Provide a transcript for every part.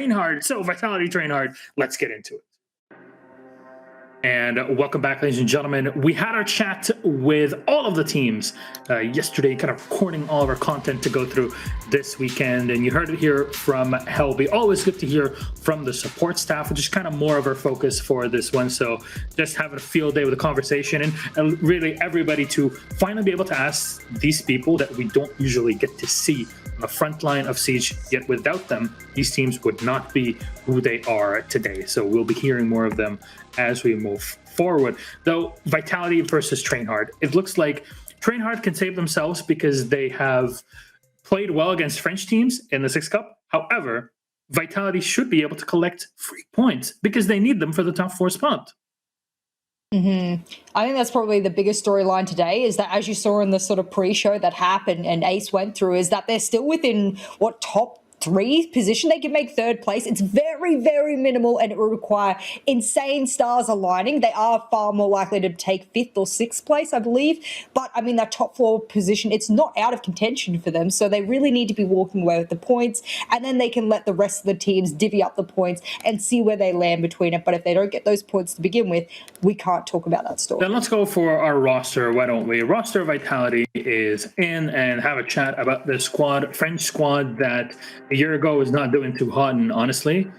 TrainHard. So Vitality TrainHard, let's get into it. And welcome back, ladies and gentlemen. We had our chat with all of the teams yesterday, kind of recording all of our content to go through this weekend. And you heard it here from Helby. Always good to hear from the support staff, which is kind of more of our focus for this one. So just having a field day with a conversation and really everybody to finally be able to ask these people that we don't usually get to see on the front line of Siege, yet without them, these teams would not be who they are today. So we'll be hearing more of them as we move forward. Though Vitality versus TrainHard, it looks like TrainHard can save themselves because they have played well against French teams in the Six Cup. However, Vitality should be able to collect free points because they need them for the top 4 spot. I think that's probably the biggest storyline today, is that as you saw in the sort of pre-show that happened and Ace went through, is that they're still within top 3 position. They can make 3rd place. It's very, very minimal, and it will require insane stars aligning. They are far more likely to take 5th or 6th place, I believe. But I mean, that top 4 position, it's not out of contention for them. So they really need to be walking away with the points, and then they can let the rest of the teams divvy up the points and see where they land between it. But if they don't get those points to begin with, we can't talk about that story. Then let's go for our roster. Why don't we? Roster Vitality is in and have a chat about the squad, French squad that a year ago was not doing too hot, and honestly,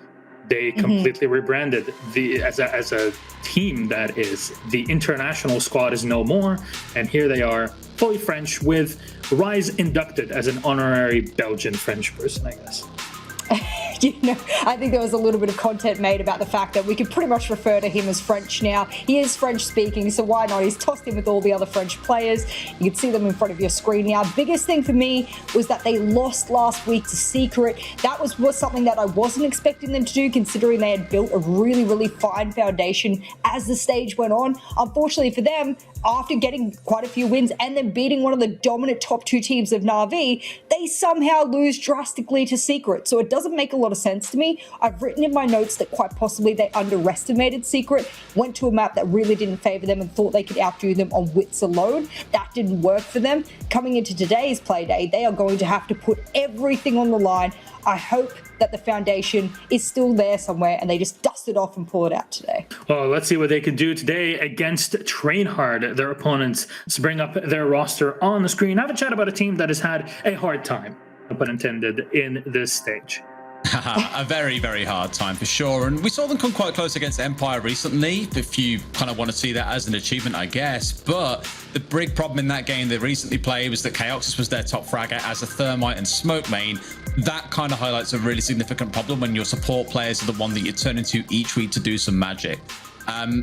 they completely rebranded as a team. That is, the international squad is no more, and here they are, fully French, with Rise inducted as an honorary Belgian French person, I guess. I think there was a little bit of content made about the fact that we could pretty much refer to him as French now. He is French speaking, so why not? He's tossed in with all the other French players. You can see them in front of your screen now. Biggest thing for me was that they lost last week to Secret. That was something that I wasn't expecting them to do, considering they had built a really, really fine foundation as the stage went on. Unfortunately for them, after getting quite a few wins and then beating one of the dominant top 2 teams of Na'Vi, they somehow lose drastically to Secret. So it doesn't make a lot of sense to me. I've written in my notes that quite possibly they underestimated Secret, went to a map that really didn't favor them and thought they could outdo them on wits alone. That didn't work for them. Coming into today's Playday, they are going to have to put everything on the line. I hope that the foundation is still there somewhere and they just dust it off and pull it out today. Well, let's see what they can do today against TrainHard, their opponents. Let's bring up their roster on the screen. Have a chat about a team that has had a hard time, no pun intended, in this stage. A very, very hard time for sure. And we saw them come quite close against Empire recently, if you kind of want to see that as an achievement, I guess. But the big problem in that game they recently played was that Chaoxis was their top fragger as a Thermite and Smoke main. That kind of highlights a really significant problem when your support players are the one that you turn into each week to do some magic.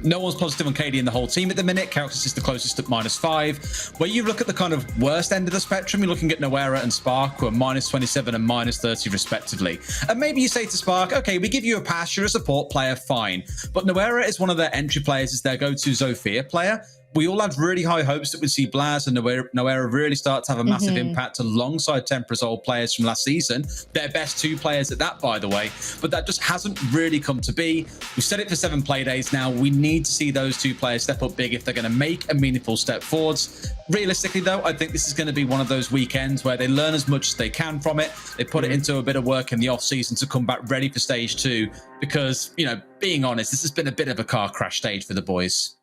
No one's positive on KD in the whole team at the minute. Chaoxis is the closest at -5. Where you look at the kind of worst end of the spectrum, you're looking at Noera and Spark, who are -27 and -30 respectively. And maybe you say to Spark, okay, we give you a pass, you're a support player, fine. But Noera is one of their entry players, is their go-to Zofia player. We all had really high hopes that we'd see Blaz and Noera really start to have a massive impact alongside Tempera's old players from last season. Their best 2 players at that, by the way. But that just hasn't really come to be. We've said it for 7 Playdays now. We need to see those 2 players step up big if they're going to make a meaningful step forwards. Realistically, though, I think this is going to be one of those weekends where they learn as much as they can from it. They put it into a bit of work in the off-season to come back ready for stage 2. Because, you know, being honest, this has been a bit of a car crash stage for the boys.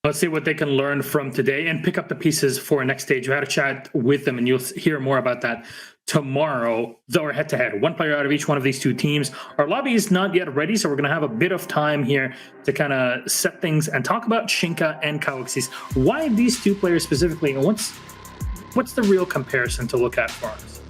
Let's see what they can learn from today and pick up the pieces for next stage. We had a chat with them, and you'll hear more about that tomorrow. Though we're head-to-head, 1 player out of each one of these 2 teams. Our lobby is not yet ready, so we're going to have a bit of time here to kind of set things and talk about Shinka and Chaoxis. Why these 2 players specifically, and what's the real comparison to look at for us?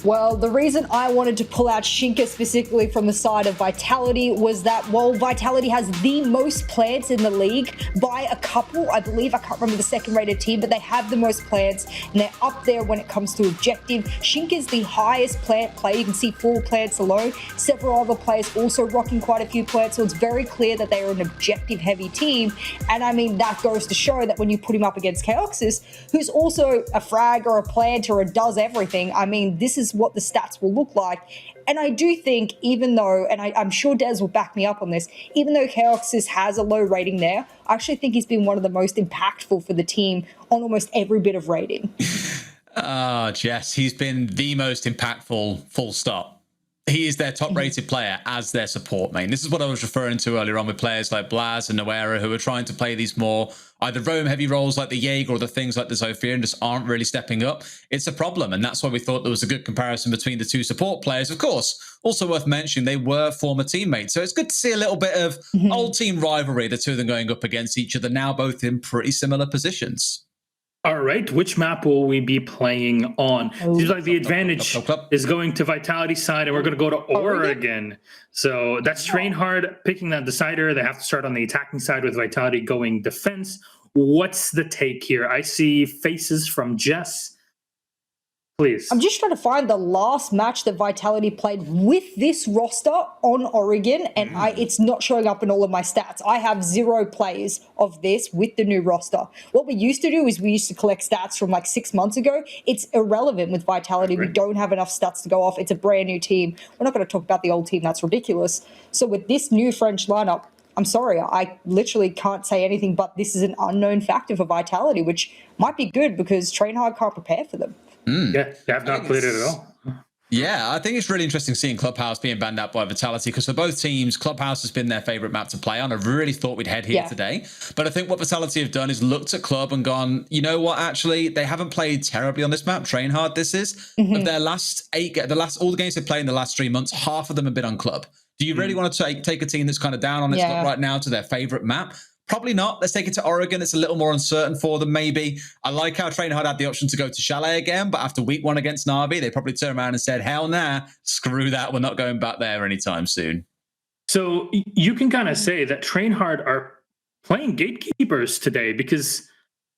Well, the reason I wanted to pull out Shinka specifically from the side of Vitality was that while Vitality has the most plants in the league by a couple, I believe, I can't remember the second-rated team, but they have the most plants and they're up there when it comes to objective. Shinka's the highest plant player. You can see 4 plants alone. Several other players also rocking quite a few plants, so it's very clear that they are an objective-heavy team. And I mean, that goes to show that when you put him up against Chaoxis, who's also a frag or a planter or does everything, I mean, this is what the stats will look like. And I do think, even though, and I'm sure Des will back me up on this, even though Chaoxis has a low rating there, I actually think he's been one of the most impactful for the team on almost every bit of rating. Jess, he's been the most impactful, full stop. he is their top-rated player as their support main. This is what I was referring to earlier on with players like Blaz and Noera, who are trying to play these more either roam-heavy roles like the Jaeger or the things like the Zofia and just aren't really stepping up. It's a problem, and that's why we thought there was a good comparison between the two support players. Of course, also worth mentioning, they were former teammates, so it's good to see a little bit of old team rivalry, the two of them going up against each other, now both in pretty similar positions. All right, which map will we be playing on? Seems like the advantage is going to Vitality's side, and we're going to go to Oregon. So that's TrainHard picking that decider. They have to start on the attacking side with Vitality going defense. What's the take here? I see faces from Jess. Please. I'm just trying to find the last match that Vitality played with this roster on Oregon, and it's not showing up in all of my stats. I have 0 plays of this with the new roster. What we used to do is we used to collect stats from like 6 months ago. It's irrelevant with Vitality. We don't have enough stats to go off. It's a brand new team. We're not going to talk about the old team. That's ridiculous. So with this new French lineup, I'm sorry, I literally can't say anything, but this is an unknown factor for Vitality, which might be good because TrainHard can't prepare for them. Yeah, they have not played it at all. Yeah, I think it's really interesting seeing Clubhouse being banned out by Vitality, because for both teams, Clubhouse has been their favorite map to play on. I really thought we'd head here today. But I think what Vitality have done is looked at Club and gone, you know what, actually, they haven't played terribly on this map. TrainHard, this is. Of their last 8, all the games they've played in the last 3 months, half of them have been on Club. Do you really want to take a team that's kind of down on its luck right now to their favorite map? Probably not. Let's take it to Oregon. It's a little more uncertain for them, maybe. I like how TrainHard had the option to go to Chalet again, but after week 1 against Na'Vi, they probably turned around and said, hell nah, screw that. We're not going back there anytime soon. So you can kind of say that TrainHard are playing gatekeepers today, because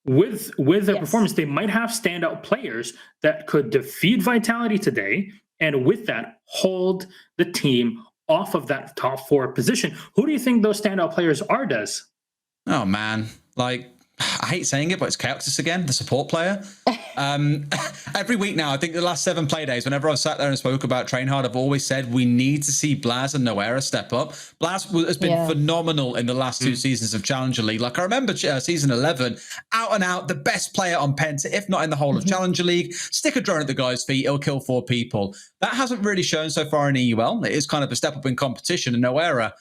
with their performance, they might have standout players that could defeat Vitality today, and with that, hold the team off of that top 4 position. Who do you think those standout players are, Des? Oh, man. Like, I hate saying it, but it's Chaoxis again, the support player. Every week now, I think the last 7 Playdays, whenever I've sat there and spoke about TrainHard, I've always said we need to see Blaz and Noera step up. Blaz has been phenomenal in the last 2 seasons of Challenger League. Like, I remember season 11, out and out, the best player on Penta, if not in the whole of Challenger League. Stick a drone at the guy's feet, he'll kill 4 people. That hasn't really shown so far in EUL. It is kind of a step up in competition, and Noera,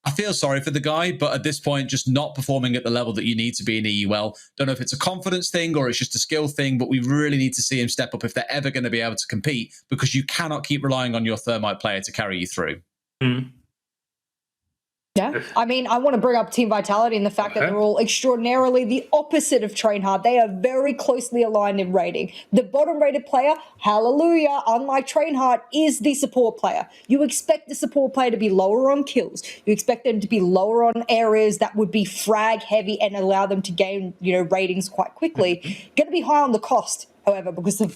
I feel sorry for the guy, but at this point, just not performing at the level that you need to be in EUL. Don't know if it's a confidence thing or it's just a skill thing, but we really need to see him step up if they're ever going to be able to compete, because you cannot keep relying on your Thermite player to carry you through. Yeah, I mean, I want to bring up Team Vitality and the fact that they're all extraordinarily the opposite of TrainHard. They are very closely aligned in rating. The bottom-rated player, hallelujah, unlike TrainHard, is the support player. You expect the support player to be lower on kills. You expect them to be lower on areas that would be frag-heavy and allow them to gain, ratings quite quickly. Going to be high on the cost. However, because the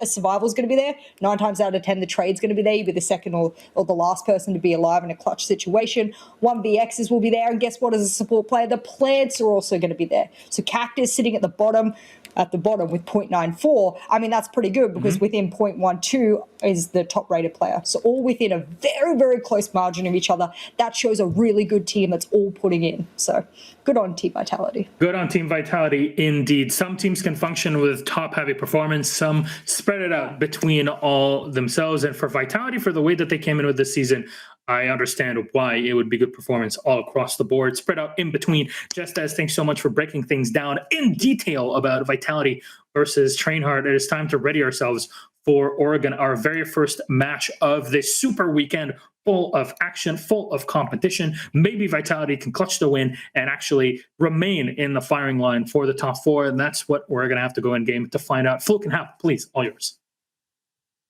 survival is going to be there, 9 times out of 10, the trade's going to be there. You'll be the second or the last person to be alive in a clutch situation. 1vx's will be there. And guess what? As a support player, the plants are also going to be there. So Cactus sitting at the bottom with 0.94. I mean, that's pretty good, because within 0.12 is the top-rated player. So all within a very, very close margin of each other. That shows a really good team that's all putting in. So good on Team Vitality. Good on Team Vitality, indeed. Some teams can function with top-heavy performance. Some spread it out between all themselves. And for Vitality, for the way that they came in with this season, I understand why it would be good performance all across the board, spread out in between. Just as, thanks so much for breaking things down in detail about Vitality versus TrainHard. It is time to ready ourselves for Oregon, our very first match of this super weekend, full of action, full of competition. Maybe Vitality can clutch the win and actually remain in the firing line for the top 4, and that's what we're going to have to go in game to find out. Fulk and Hap, please, all yours.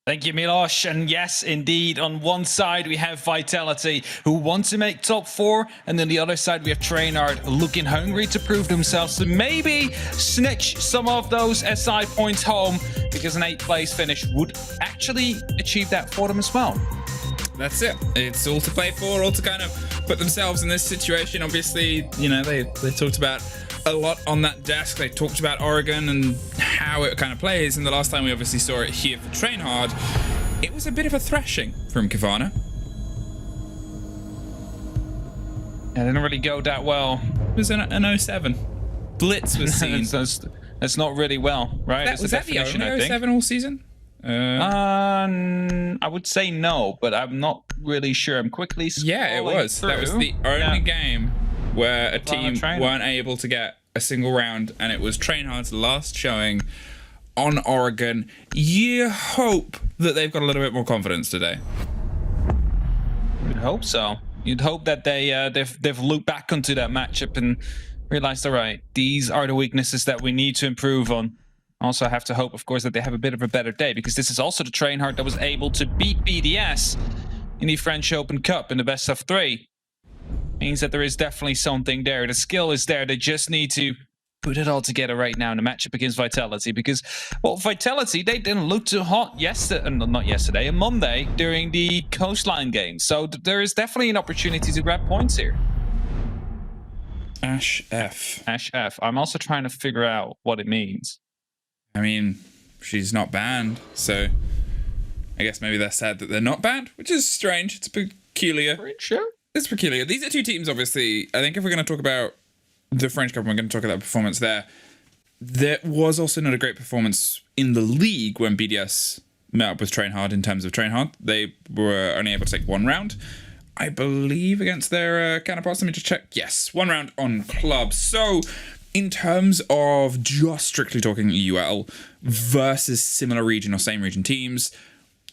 Thank you, Milosh. And yes, indeed, on one side we have Vitality, who want to make top 4, and then the other side we have TrainHard, looking hungry to prove themselves to maybe snitch some of those SI points home, because an 8th place finish would actually achieve that for them as well. That's it. It's all to play for, all to kind of put themselves in this situation. Obviously, they talked about a lot on that desk. They talked about Oregon and how it kind of plays, and the last time we obviously saw it here for TrainHard, it was a bit of a thrashing from Kavana. It didn't really go that well. It was an 07. Blitz was seen. That's not really well, right? Was that the only 07 all season? I would say no, but I'm not really sure. I'm quickly Yeah, it was. That was the only game where a team weren't able to get a single round, and it was TrainHard's last showing on Oregon. You hope that they've got a little bit more confidence today. You'd hope so. You'd hope that they've looked back onto that matchup and realized, all right, these are the weaknesses that we need to improve on. Also, I have to hope, of course, that they have a bit of a better day, because this is also the TrainHard that was able to beat BDS in the French Open Cup in the best of 3. Means that there is definitely something there. The skill is there. They just need to put it all together right now in the matchup against Vitality, because, well, Vitality, they didn't look too hot on Monday during the Coastline game. So there is definitely an opportunity to grab points here. Ash F. Ash F. I'm also trying to figure out what it means. I mean, she's not banned, so I guess maybe they're sad that they're not banned, which is strange. It's peculiar. Sure. It's peculiar. These are two teams, obviously. I think if we're going to talk about the French Cup, we're going to talk about that performance there. There was also not a great performance in the league when BDS met up with TrainHard in terms of TrainHard. They were only able to take 1 round, I believe, against their counterparts. Let me just check. Yes, 1 round on club. So in terms of just strictly talking EUL versus similar region or same region teams,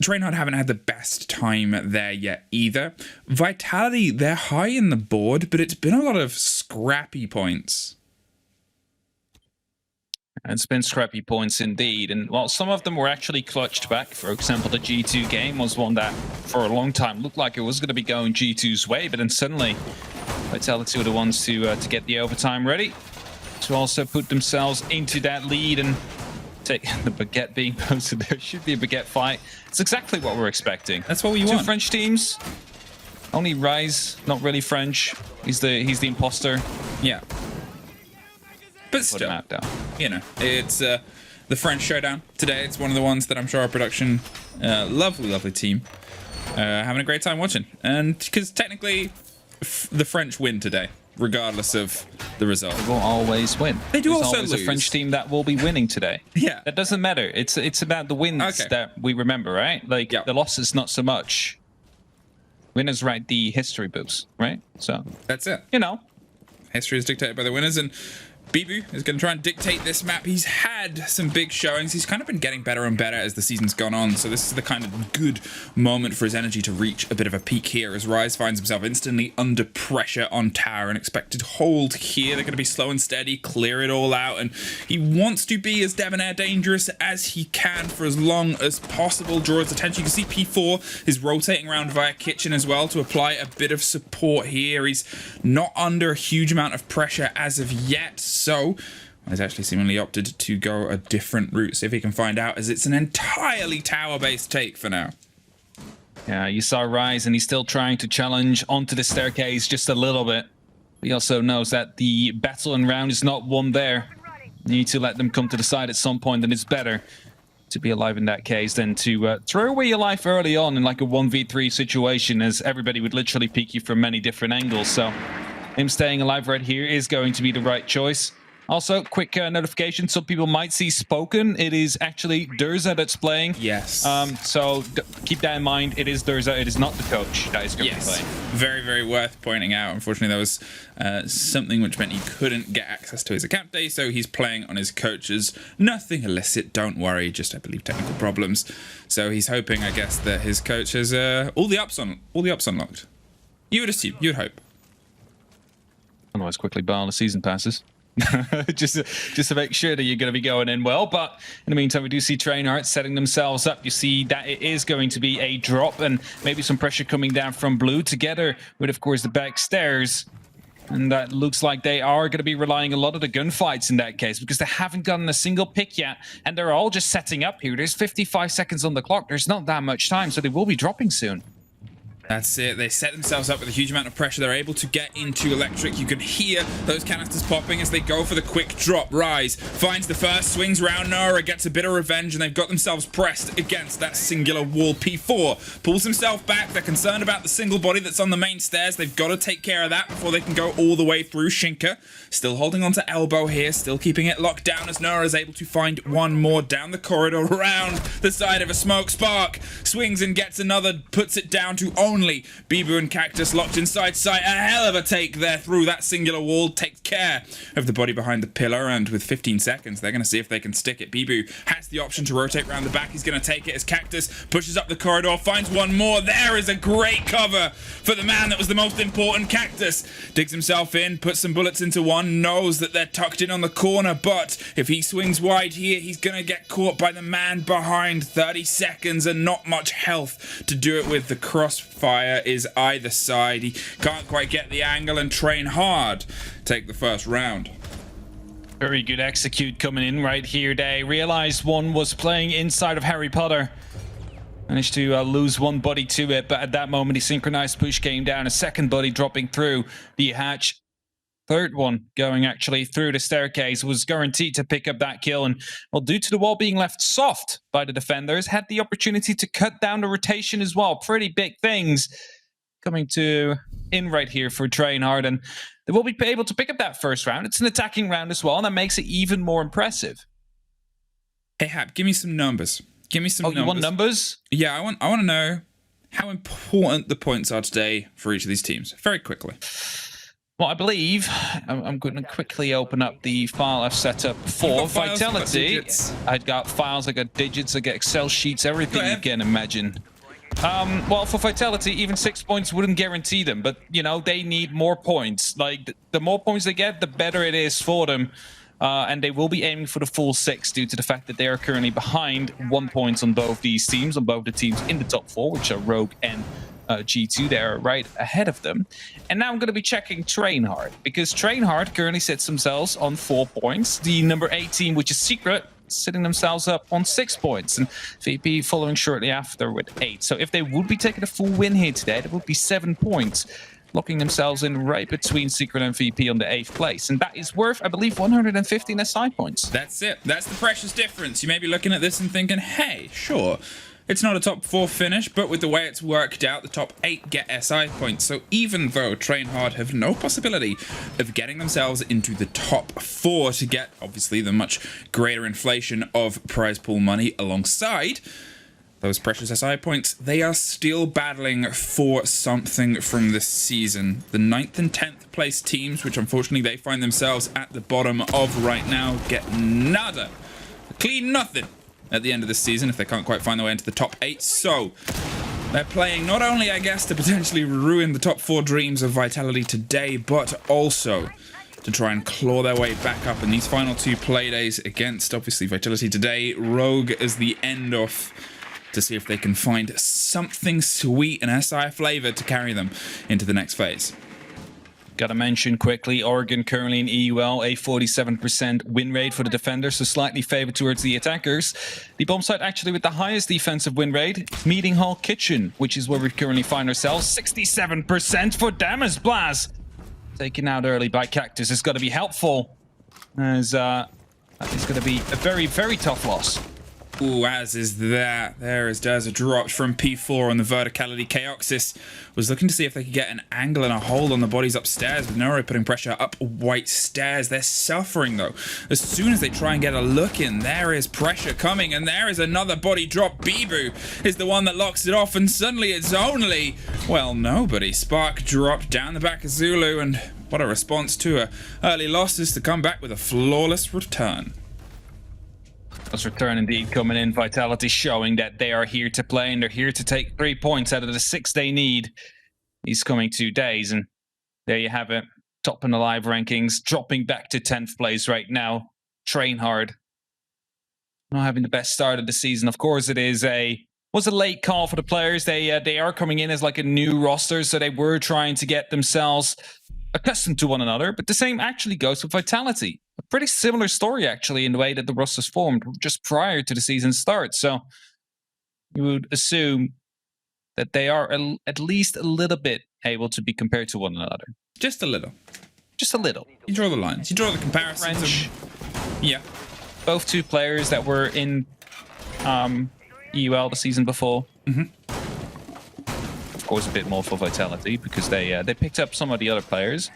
TrainHard haven't had the best time there yet either. Vitality, they're high in the board, but it's been a lot of scrappy points. It's been scrappy points indeed. And, well, some of them were actually clutched back. For example, the G2 game was one that, for a long time, looked like it was going to be going G2's way, but then suddenly Vitality were the ones to get the overtime ready, to also put themselves into that lead and take the baguette being posted. There should be a baguette fight. It's exactly what we're expecting. That's what we want. 2 French teams. Only Rise, not really French. He's the imposter. Yeah. But still, you know, it's the French showdown today. It's one of the ones that I'm sure our production, lovely team, having a great time watching. And because technically, the French win today, regardless of the result. They will always win. They do There's also always lose. a French team that will be winning today. Yeah. That doesn't matter. It's about the wins that we remember, right? Like, the losses, not so much. Winners write the history books, right? So that's it. You know. History is dictated by the winners, and Bibu is going to try and dictate this map. He's had some big showings. He's kind of been getting better and better as the season's gone on. So this is the kind of good moment for his energy to reach a bit of a peak here as Rise finds himself instantly under pressure on tower and expected hold here. They're going to be slow and steady, clear it all out. And he wants to be as debonair dangerous as he can for as long as possible. Draw his attention. You can see P4 is rotating around via kitchen as well to apply a bit of support here. He's not under a huge amount of pressure as of yet. So he's actually seemingly opted to go a different route, see if he can find out, as it's an entirely tower-based take for now. Yeah, you saw Rise, and he's still trying to challenge onto the staircase just a little bit. He also knows that the battle and round is not won there. You need to let them come to the side at some point, and it's better to be alive in that case than to throw away your life early on in like a 1v3 situation, as everybody would literally peek you from many different angles. So him staying alive right here is going to be the right choice. Also, quick notification, some people might see Spoken. It is actually Durza that's playing. Yes. So keep that in mind. It is Durza. It is not the coach that is going to be playing. Very, very worth pointing out. Unfortunately, there was something which meant he couldn't get access to his account day, so he's playing on his coach's. Nothing illicit, don't worry, just, I believe, technical problems. So he's hoping, I guess, that his coach has all the ups unlocked. You would assume, you would hope. Otherwise, quickly bar the season passes. just to make sure that you're going to be going in well. But in the meantime, we do see TrainHard setting themselves up. You see that it is going to be a drop and maybe some pressure coming down from blue together with, of course, the back stairs. And that looks like they are going to be relying a lot of the gunfights in that case, because they haven't gotten a single pick yet. And they're all just setting up here. There's 55 seconds on the clock. There's not that much time, so they will be dropping soon. That's it. They set themselves up with a huge amount of pressure. They're able to get into Electric. You can hear those canisters popping as they go for the quick drop. Rise finds the first, swings round. Nora gets a bit of revenge, and they've got themselves pressed against that singular wall. P4 pulls himself back. They're concerned about the single body that's on the main stairs. They've got to take care of that before they can go all the way through. Shinka still holding on to elbow here, still keeping it locked down as Nora is able to find one more down the corridor, around the side of a smoke spark. Swings and gets another, puts it down to only Bibu and Cactus locked inside sight. A hell of a take there through that singular wall. Takes care of the body behind the pillar, and with 15 seconds, they're going to see if they can stick it. Bibu has the option to rotate around the back. He's going to take it as Cactus pushes up the corridor, finds one more. There is a great cover for the man that was the most important. Cactus digs himself in, puts some bullets into one, knows that they're tucked in on the corner, but if he swings wide here, he's going to get caught by the man behind. 30 seconds and not much health to do it with. The crossfire is either side. He can't quite get the angle, and TrainHard take the first round. Very good execute coming in right here. They realized one was playing inside of Harry Potter. Managed to lose one buddy to it, but at that moment, the synchronized push came down. A second buddy dropping through the hatch. Third one going actually through the staircase was guaranteed to pick up that kill, and well, due to the wall being left soft by the defenders, had the opportunity to cut down the rotation as well. Pretty big things coming to in right here for TrainHard, and they will be able to pick up that first round. It's an attacking round as well, and that makes it even more impressive. Hey Hap, give me some numbers. Give me some numbers. You want numbers? Yeah, I want to know how important the points are today for each of these teams. Very quickly. Well, I believe I'm going to quickly open up the file I've set up for Vitality. I've got files, I got digits, I got Excel sheets, everything you can imagine. Well, for Vitality, even 6 points wouldn't guarantee them, but you know, they need more points. Like, the more points they get, the better it is for them. And they will be aiming for the full 6 due to the fact that they are currently behind 1 point on both these teams, on both the teams in the top 4, which are Rogue and G2. They're right ahead of them. And now I'm going to be checking TrainHard, because TrainHard currently sits themselves on 4 points. The number 18, which is Secret, sitting themselves up on 6 points, and VP following shortly after with 8. So if they would be taking a full win here today, that would be 7 points, locking themselves in right between Secret and VP on the 8th place. And that is worth, I believe, 115 SI points. That's it. That's the precious difference. You may be looking at this and thinking, hey, sure, it's not a top 4 finish, but with the way it's worked out, the top 8 get SI points. So even though TrainHard have no possibility of getting themselves into the top 4 to get, obviously, the much greater inflation of prize pool money alongside those precious SI points, they are still battling for something from this season. The 9th and 10th place teams, which unfortunately they find themselves at the bottom of right now, get nada. Clean nothing at the end of the season if they can't quite find their way into the top 8. So they're playing not only, I guess, to potentially ruin the top 4 dreams of Vitality today, but also to try and claw their way back up in these final 2 playdays against, obviously, Vitality today. Rogue as the end-off to see if they can find something sweet and SI flavor to carry them into the next phase. Gotta mention quickly, Oregon currently in EUL, a 47% win rate for the defenders, so slightly favored towards the attackers. The bomb site actually with the highest defensive win rate, Meeting Hall Kitchen, which is where we currently find ourselves. 67% for Damas Blaz. Taken out early by Cactus is going to be helpful, as that is going to be a very, very tough loss. Ooh, as is that. There is Dazza dropped from P4 on the verticality. Chaoxis was looking to see if they could get an angle and a hold on the bodies upstairs, with Noro putting pressure up white stairs. They're suffering, though. As soon as they try and get a look in, there is pressure coming, and there is another body drop. Bibu is the one that locks it off, and suddenly it's only, well, nobody. Spark dropped down the back of Zulu, and what a response to her early losses to come back with a flawless return. Let's return indeed coming in. Vitality showing that they are here to play, and they're here to take 3 points out of the 6 they need these coming 2 days. And there you have it. Top in the live rankings, dropping back to 10th place right now. TrainHard not having the best start of the season. Of course, it was a late call for the players. They are coming in as like a new roster, so they were trying to get themselves accustomed to one another. But the same actually goes for Vitality. A pretty similar story, actually, in the way that the rosters formed just prior to the season start. So you would assume that they are at least a little bit able to be compared to one another. Just a little. Just a little. You draw the lines. You draw the comparisons. French. Yeah. Both two players that were in EUL the season before. Of course, a bit more for Vitality because they picked up some of the other players,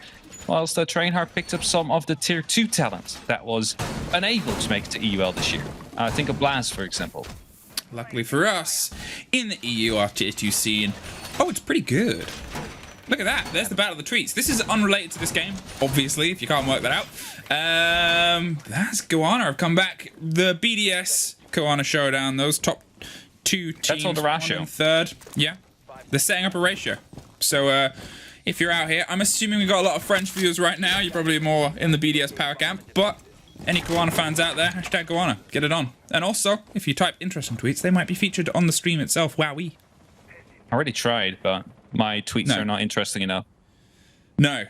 whilst TrainHard picked up some of the tier 2 talent that was unable to make it to EUL this year. Think of Blast, for example. Luckily for us, in the EUR tier 2 scene, oh, it's pretty good. Look at that. There's the Battle of the Treats. This is unrelated to this game, obviously, if you can't work that out. That's Goanna. I've come back. The BDS Goanna showdown. Those top 2 teams. That's all the ratio. Third. Yeah. They're setting up a ratio. So if you're out here, I'm assuming we've got a lot of French viewers right now. You're probably more in the BDS power camp. But any Goanna fans out there, hashtag Goanna. Get it on. And also, if you type interesting tweets, they might be featured on the stream itself. Wowee. I already tried, but my tweets are not interesting enough. No.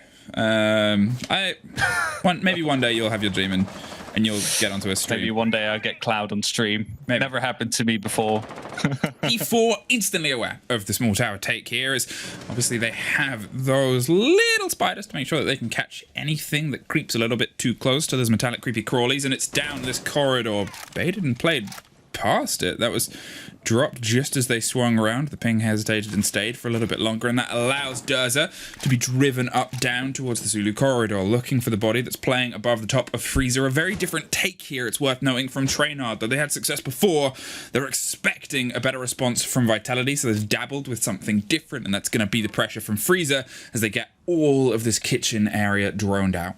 Maybe one day you'll have your dream and you'll get onto a stream. Maybe one day I'll get Cloud on stream. Maybe. Never happened to me before. E4 instantly aware of the small tower take here, as obviously they have those little spiders to make sure that they can catch anything that creeps a little bit too close to those metallic creepy crawlies, and it's down this corridor. Baited and played past it. That was dropped just as they swung around. The ping hesitated and stayed for a little bit longer, and that allows Durza to be driven up down towards the Zulu corridor, looking for the body that's playing above the top of Freezer. A very different take here, it's worth noting, from TrainHard. Though they had success before, they're expecting a better response from Vitality, so they've dabbled with something different, and that's going to be the pressure from Freezer as they get all of this kitchen area droned out.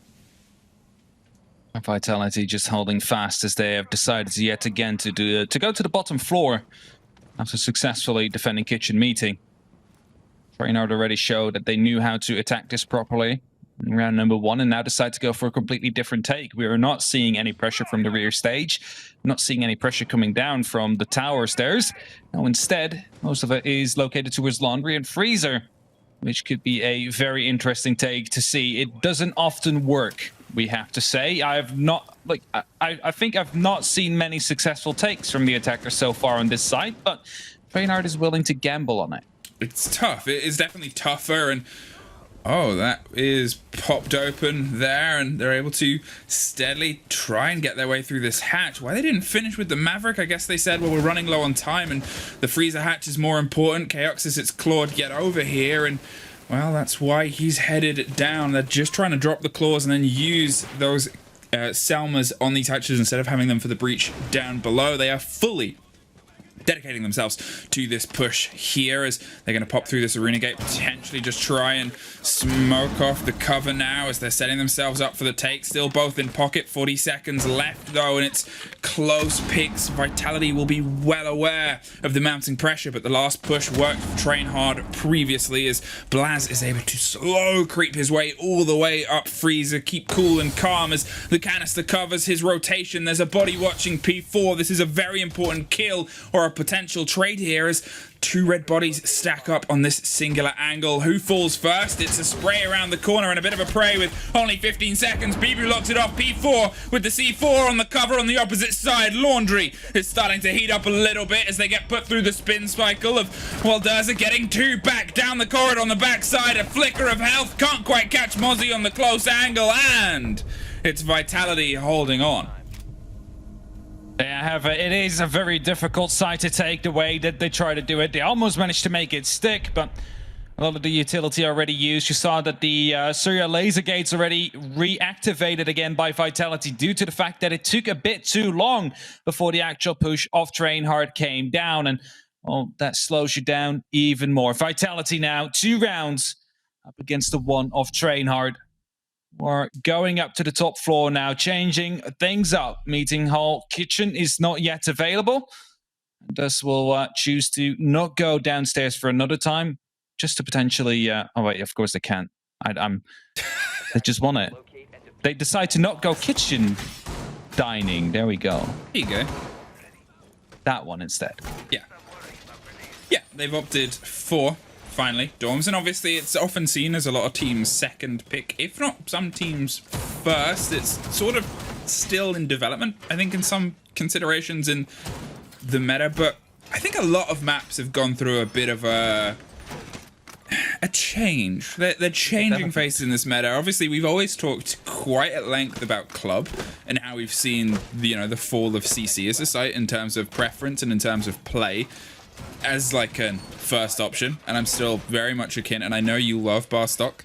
Vitality just holding fast as they have decided yet again to go to the bottom floor after successfully defending kitchen meeting. TrainHard already showed that they knew how to attack this properly in round number 1, and now decide to go for a completely different take. We are not seeing any pressure from the rear stage, not seeing any pressure coming down from the tower stairs. No, instead, most of it is located towards Laundry and Freezer, which could be a very interesting take to see. It doesn't often work, we have to say. I think I've not seen many successful takes from the attackers so far on this side, but TrainHard is willing to gamble on it. It's tough. It is definitely tougher, and oh, that is popped open there, and they're able to steadily try and get their way through this hatch. Why they didn't finish with the Maverick, I guess they said, well, we're running low on time, and the Freezer hatch is more important. Chaoxis, it's Claude, get over here, and well, that's why he's headed down. They're just trying to drop the claws and then use those Selmas on these hatches instead of having them for the breach down below. They are fully dedicating themselves to this push here, as they're going to pop through this arena gate, potentially just try and smoke off the cover now as they're setting themselves up for the take. Still both in pocket, 40 seconds left though, and it's close picks. Vitality will be well aware of the mounting pressure, but the last push worked for TrainHard previously, as Blaz is able to slow creep his way all the way up Freezer, keep cool and calm as the canister covers his rotation. There's a body watching P4. This is a very important kill or a potential trade here, as 2 red bodies stack up on this singular angle. Who falls first? It's a spray around the corner and a bit of a prey with only 15 seconds. Bibu locks it off. P4 with the C4 on the cover on the opposite side. Laundry is starting to heat up a little bit as they get put through the spin cycle of Durza getting 2 back down the corridor on the backside. A flicker of health. Can't quite catch Mozzie on the close angle, and it's Vitality holding on. Yeah, it is a very difficult side to take the way that they try to do it. They almost managed to make it stick, but a lot of the utility already used. You saw that the Surya laser gates already reactivated again by Vitality due to the fact that it took a bit too long before the actual push of TrainHard came down, and well, that slows you down even more. Vitality now 2 rounds up against the 1 of TrainHard. We're going up to the top floor now, changing things up. Meeting hall kitchen is not yet available. Thus, we'll choose to not go downstairs for another time, just to potentially... oh, wait, of course they can't. They just want it. They decide to not go kitchen dining. There we go. There you go. That one instead. Yeah. Yeah, they've opted for... finally, dorms, and obviously it's often seen as a lot of teams' second pick, if not some teams' first. It's sort of still in development, I think, in some considerations in the meta, but I think a lot of maps have gone through a bit of a change. They're changing faces in this meta. Obviously, we've always talked quite at length about Club and how we've seen the fall of CC as a site in terms of preference and in terms of play as like a first option. And I'm still very much akin, and I know you love Barstock.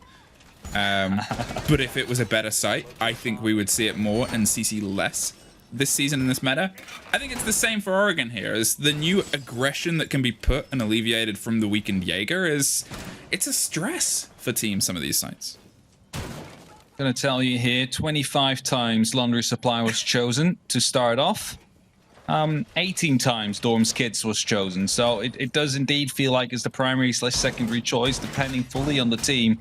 But if it was a better site, I think we would see it more and CC less this season in this meta. I think it's the same for Oregon here, as the new aggression that can be put and alleviated from the weakened Jaeger it's a stress for teams, some of these sites. Gonna tell you here, 25 times Laundry Supply was chosen to start off. 18 times Dorms Kids was chosen, so it does indeed feel like it's the primary/secondary choice, depending fully on the team.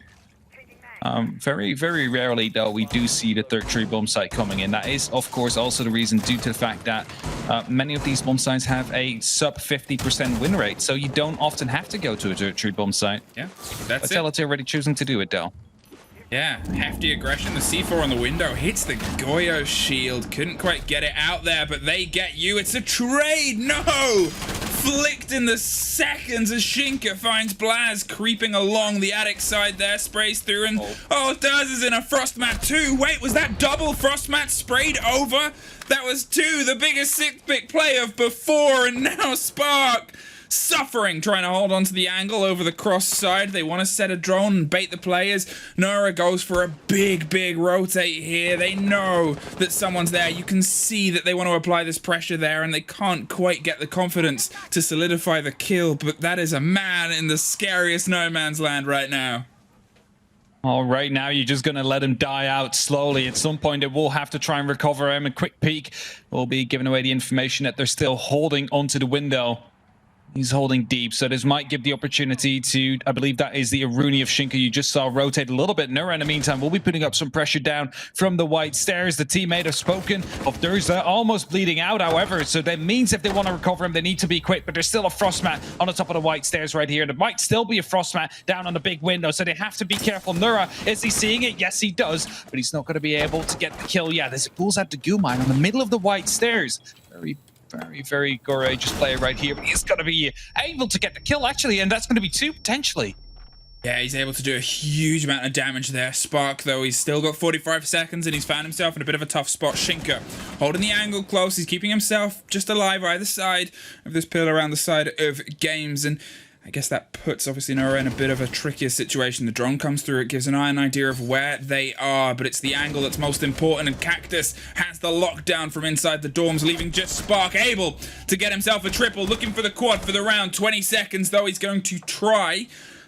Very, very rarely, though, we do see the third tree bomb site coming in. That is, of course, also the reason due to the fact that many of these bomb sites have a sub 50% win rate, so you don't often have to go to a third tree bomb site. Yeah, that's Vitality already choosing to do it, though. Yeah, hefty aggression. The C4 on the window hits the Goyo shield. Couldn't quite get it out there, but they get you. It's a trade. No! Flicked in the seconds as Shinka finds Blaz creeping along the attic side there. Sprays through and all it does is in a Frostmat 2. Wait, was that double Frostmat sprayed over? That was 2, the biggest 6-pick play of before, and now Spark suffering, trying to hold on to the angle over the cross side. They want to set a drone and bait the players. Nora goes for a big rotate here. They know that someone's there. You can see that they want to apply this pressure there, and they can't quite get the confidence to solidify the kill, but that is a man in the scariest no man's land right now. All right, now you're just going to let him die out slowly. At some point, they will have to try and recover him. A quick peek will be giving away the information that they're still holding onto the window. He's holding deep, so this might give the opportunity to, I believe that is the Aruni of Shinka you just saw rotate a little bit. Nura, in the meantime, will be putting up some pressure down from the white stairs. The teammate have spoken of Durza almost bleeding out, however, so that means if they want to recover him, they need to be quick, but there's still a Frostmat on the top of the white stairs right here. There might still be a Frostmat down on the big window, so they have to be careful. Nura, is he seeing it? Yes, he does, but he's not going to be able to get the kill. Yeah, there's a pulls out the goo mine on the middle of the white stairs. Very courageous player right here, but he's going to be able to get the kill, actually, and that's going to be 2, potentially. Yeah, he's able to do a huge amount of damage there. Spark, though, he's still got 45 seconds, and he's found himself in a bit of a tough spot. Shinka holding the angle close. He's keeping himself just alive either side of this pillar around the side of Games, and I guess that puts, obviously, Nora in a bit of a trickier situation. The drone comes through. It gives an idea of where they are, but it's the angle that's most important, and Cactus has the lockdown from inside the dorms, leaving just Spark able to get himself a triple, looking for the quad for the round. 20 seconds, though. He's going to try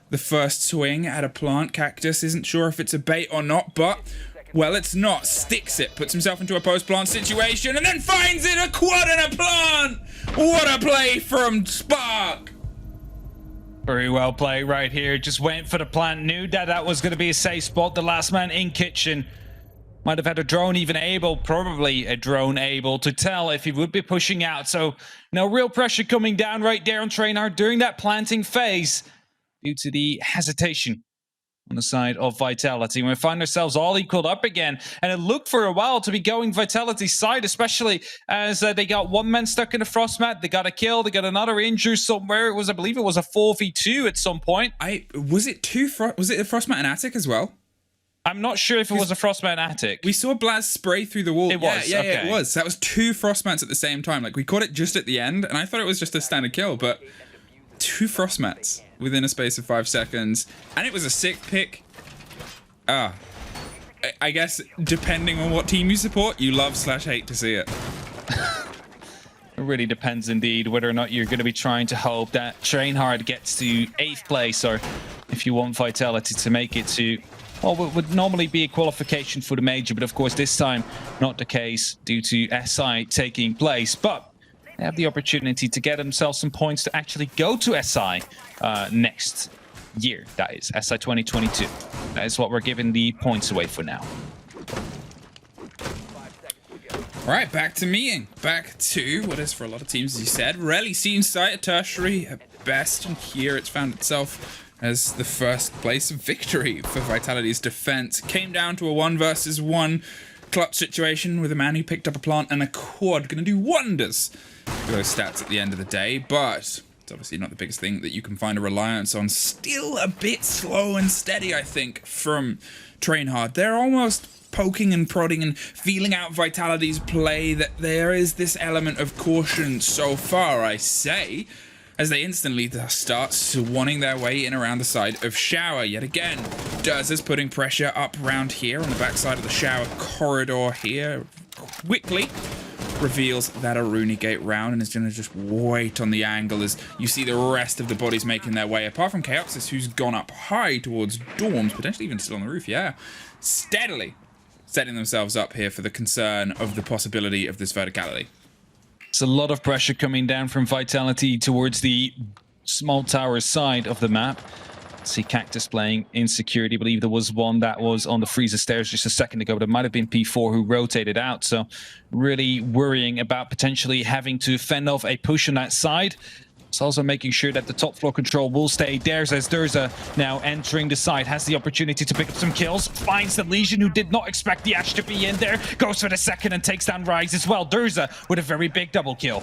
the first swing at a plant. Cactus isn't sure if it's a bait or not, but well, it's not. Sticks it, puts himself into a post-plant situation, and then finds it, a quad and a plant! What a play from Spark! Very well played right here. Just waiting for the plant. Knew that was going to be a safe spot. The last man in kitchen might have had a drone even able, probably a drone able to tell if he would be pushing out. So no real pressure coming down right there on TrainHard during that planting phase due to the hesitation on the side of Vitality. We find ourselves all equaled up again, and it looked for a while to be going Vitality's side, especially as they got one man stuck in a Frostmat. They got a kill, they got another injury somewhere. It was, I believe it was a 4v2 at some point. Was it a Frostmat and Attic as well? I'm not sure if it was a Frostmat and Attic. We saw Blaz spray through the wall. It was, yeah, okay. it was. That was 2 Frostmats at the same time. Like, we caught it just at the end, and I thought it was just a standard kill, but 2 Frostmats within a space of 5 seconds, and it was a sick pick. I guess depending on what team you support, you love/hate to see it. It really depends indeed whether or not you're going to be trying to hope that TrainHard gets to 8th place, or if you want Vitality to make it to, well, what would normally be a qualification for the major, but of course this time not the case due to SI taking place. But they have the opportunity to get themselves some points to actually go to SI next year. That is SI 2022. That is what we're giving the points away for now. All right, back to meeting. Back to what is for a lot of teams, as you said, rarely seen sight at tertiary at best, and here it's found itself as the first place victory for Vitality's defense. Came down to a 1 versus 1 clutch situation with a man who picked up a plant and a quad, gonna do wonders those stats at the end of the day, but it's obviously not the biggest thing that you can find a reliance on. Still a bit slow and steady, I think, from TrainHard. They're almost poking and prodding and feeling out Vitality's play, that there is this element of caution so far, I say, as they instantly start swanning their way in around the side of Shower. Yet again, Durza's putting pressure up around here on the backside of the Shower corridor here. Quickly reveals that Aruni gate round and is going to just wait on the angle as you see the rest of the bodies making their way, apart from Chaoxis, who's gone up high towards Dorms, potentially even still on the roof, yeah. Steadily setting themselves up here for the concern of the possibility of this verticality. It's a lot of pressure coming down from Vitality towards the small tower side of the map. See Cactus playing Insecurity. I believe there was one that was on the freezer stairs just a second ago, but it might have been P4 who rotated out. So really worrying about potentially having to fend off a push on that side. It's also making sure that the top floor control will stay there, as Durza now entering the side, has the opportunity to pick up some kills, finds the Legion, who did not expect the Ash to be in there, goes for the second and takes down Rise as well. Durza with a very big double kill.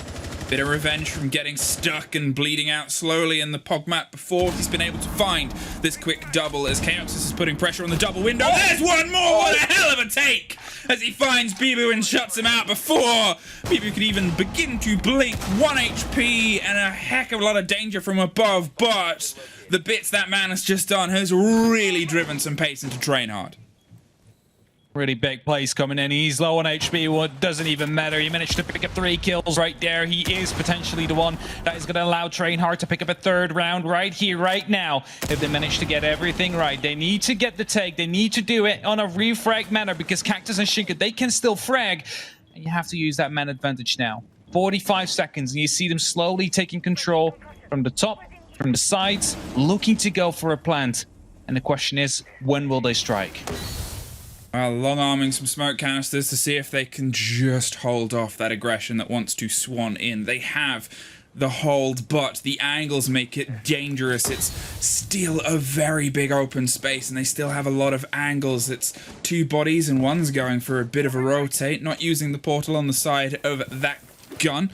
Bit of revenge from getting stuck and bleeding out slowly in the Pog map before he's been able to find this quick double, as Chaoxis is putting pressure on the double window. There's one more! What a hell of a take! As he finds Bibu and shuts him out before Bibu could even begin to blink. 1 HP and a heck of a lot of danger from above, but the bits that man has just done has really driven some pace into TrainHard. Really big plays coming in. He's low on HP. What doesn't even matter. He managed to pick up 3 kills right there. He is potentially the one that is going to allow TrainHard to pick up a 3rd round right here, right now. If they manage to get everything right, they need to get the take. They need to do it on a refrag manner, because Cactus and Shinka, they can still frag. And you have to use that man advantage now. 45 seconds, and you see them slowly taking control from the top, from the sides, looking to go for a plant. And the question is, when will they strike? Long arming some smoke canisters to see if they can just hold off that aggression that wants to swan in. They have the hold, but the angles make it dangerous. It's still a very big open space, and they still have a lot of angles. It's 2 bodies, and one's going for a bit of a rotate, not using the portal on the side of that gun.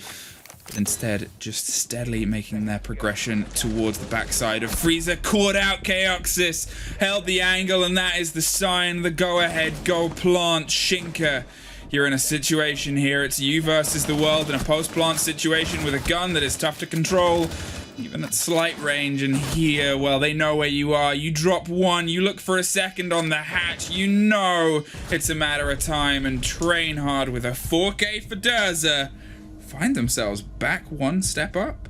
Instead, just steadily making their progression towards the backside of Freezer. Caught out Chaoxis, held the angle, and that is the sign, the go-ahead, go plant. Shinka, you're in a situation here. It's you versus the world in a post-plant situation with a gun that is tough to control, even at slight range. And here, well, they know where you are. You drop 1, you look for a second on the hatch. You know it's a matter of time, and TrainHard with a 4K for Durza find themselves back 1 step up.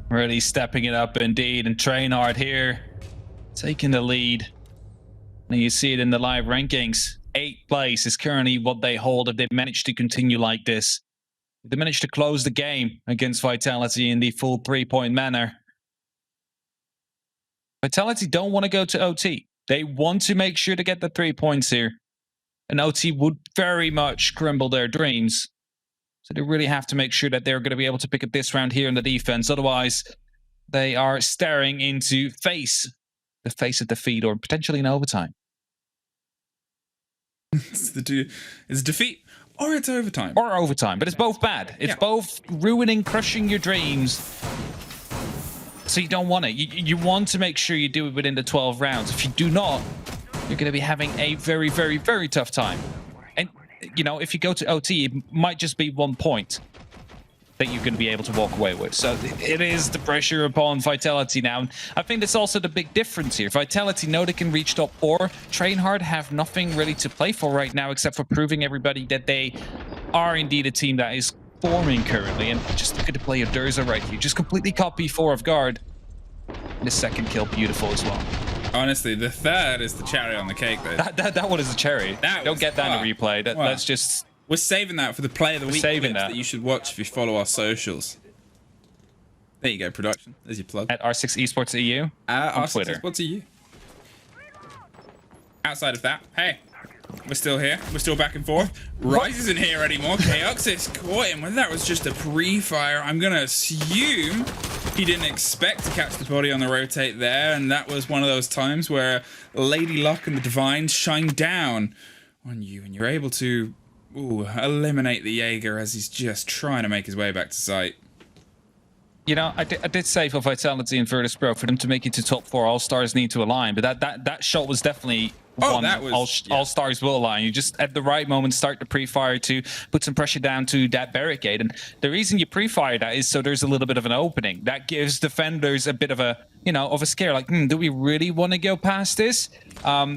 Really stepping it up indeed, and TrainHard here taking the lead. And you see it in the live rankings. 8th place is currently what they hold if they manage to continue like this. If they manage to close the game against Vitality in the full 3-point manner. Vitality don't want to go to OT. They want to make sure to get the 3 points here. And OT would very much crumble their dreams. So they really have to make sure that they're going to be able to pick up this round here in the defense. Otherwise, they are staring into the face of defeat, or potentially in overtime. It's defeat, or it's overtime. Or overtime, but it's both bad. It's both ruining, crushing your dreams. So you don't want it. You want to make sure you do it within the 12 rounds. If you do not, you're going to be having a very, very, very tough time. And you know, if you go to OT, it might just be 1 point that you're going to be able to walk away with. So it is the pressure upon Vitality now. And I think that's also the big difference here. Vitality know they can reach top 4. TrainHard have nothing really to play for right now, except for proving everybody that they are indeed a team that is forming currently. And just look at the play of Durza right here. Just completely caught P4 off guard. And the 2nd kill, beautiful as well. Honestly, the 3rd is the cherry on the cake, though. That one is a cherry. Don't get that in a replay. That's just... We're saving that for the play of the week clips that you should watch if you follow our socials. There you go, production. There's your plug. At R6 Esports EU on Twitter. Esports EU. Outside of that, hey, we're still here. We're still back and forth. Rise isn't here anymore. Chaoxis caught him. Whether that was just a pre-fire, I'm going to assume he didn't expect to catch the body on the rotate there, and that was one of those times where Lady Luck and the Divine shine down on you, and you're able to Ooh, eliminate the Jaeger as he's just trying to make his way back to site. You know, I did say for Vitality and Virtus Pro, for them to make it to top 4, All-Stars need to align. But that shot was definitely one that was, All-Stars will align. You just, at the right moment, start the pre-fire to put some pressure down to that barricade. And the reason you pre-fire that is so there's a little bit of an opening. That gives defenders a bit of a, of a scare. Like, do we really want to go past this?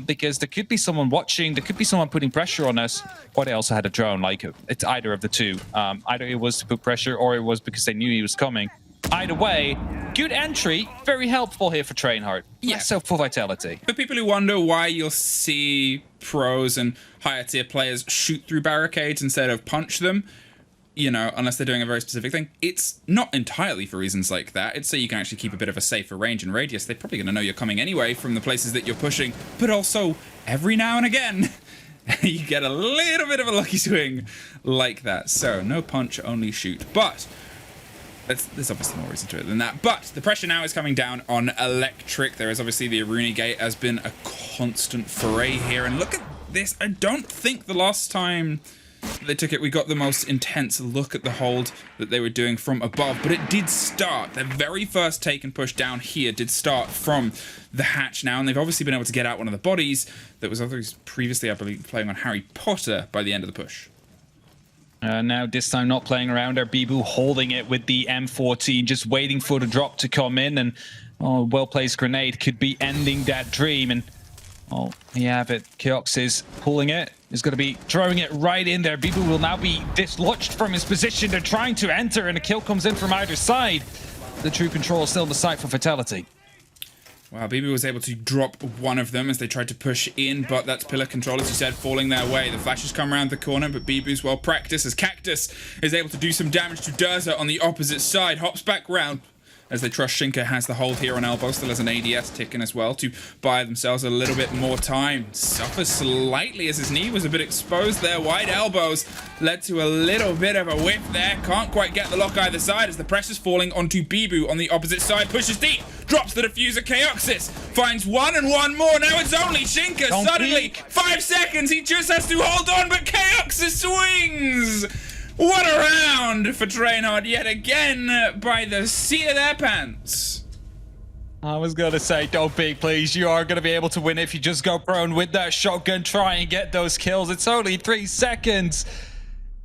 Because there could be someone watching, there could be someone putting pressure on us, or they also had a drone. Like, it's either of the two. Either it was to put pressure, or it was because they knew he was coming. Either way, good entry, very helpful here for TrainHard. Yeah. So for Vitality. For people who wonder why you'll see pros and higher tier players shoot through barricades instead of punch them, unless they're doing a very specific thing, it's not entirely for reasons like that. It's so you can actually keep a bit of a safer range and radius. They're probably going to know you're coming anyway from the places that you're pushing, but also every now and again, you get a little bit of a lucky swing like that. So no punch, only shoot. But there's obviously more reason to it than that. But the pressure now is coming down on Electric. There is obviously the Aruni Gate has been a constant foray here. And look at this. I don't think the last time they took it, we got the most intense look at the hold that they were doing from above. But it did start. Their very first take and push down here did start from the hatch now. And they've obviously been able to get out one of the bodies that was obviously previously, I believe, playing on Harry Potter by the end of the push. Now this time not playing around there. Bibu holding it with the M14, just waiting for the drop to come in, and well-placed grenade could be ending that dream. And you have it. Keox is pulling it. He's going to be throwing it right in there. Bibu will now be dislodged from his position. They're trying to enter, and a kill comes in from either side. The true control is still in the site for Vitality. Wow, Bibu was able to drop one of them as they tried to push in, but that's pillar control, as you said, falling their way. The flashes come around the corner, but Bibu's well practiced as Cactus is able to do some damage to Durza on the opposite side. Hops back round as they trust Shinka has the hold here on elbow. Still has an ADS ticking as well to buy themselves a little bit more time. Suffers slightly as his knee was a bit exposed there. Wide elbows led to a little bit of a whiff there. Can't quite get the lock either side as the pressure's falling onto Bibu on the opposite side. Pushes deep, drops the diffuser. Chaoxis finds one and one more. Now it's only Shinka. Suddenly, 5 seconds. He just has to hold on, but Chaoxis swings. What a round for TrainHard yet again by the seat of their pants. I was going to say, don't peek, please. You are going to be able to win if you just go prone with that shotgun. Try and get those kills. It's only 3 seconds.